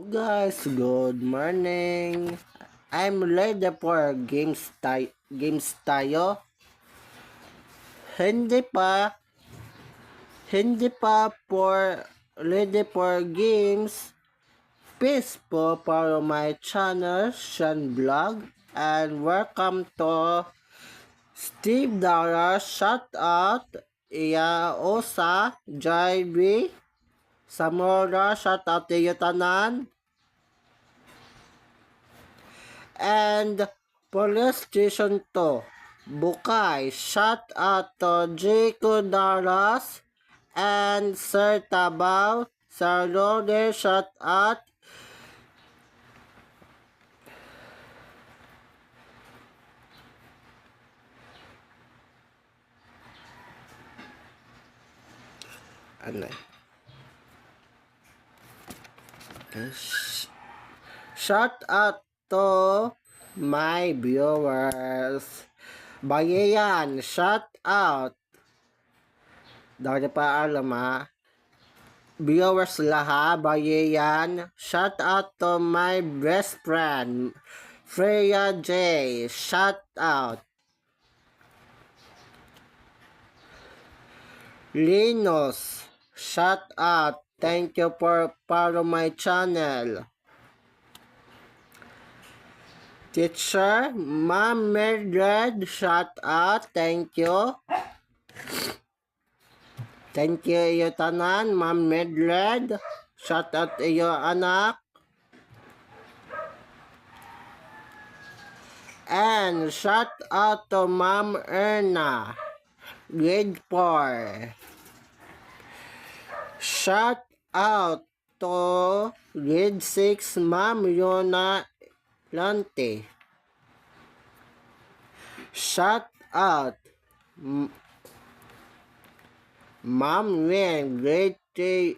Guys, good morning. I'm ready for games tayo. Hindi pa, hindi pa for ready for games. Peace po para my channel, Sean Vlog, and welcome to Steve Dara. Shout out, Iya Osa, JB, Samora, shout out to you tanan. And Police Station 2, Bukay, shout out to Jico Daras and Sir Tabaw, Sir Lode, shout out. Ano? Shout out to my viewers. Bayayan, shout out. Dahil pa alam viewers laha, bayayan. Shout out to my best friend, Freya J. Shout out. Linus, shout out. Thank you for follow my channel. Teacher, Ma'am Mildred, shout out. Thank you. Thank you iyo tanan, Ma'am Mildred. Shout out iyo anak. And shout out to Ma'am Erna, grade 4. Shout out to grade 6, Ma'am Yona Lante. Shout out Ma'am Wen, grade 3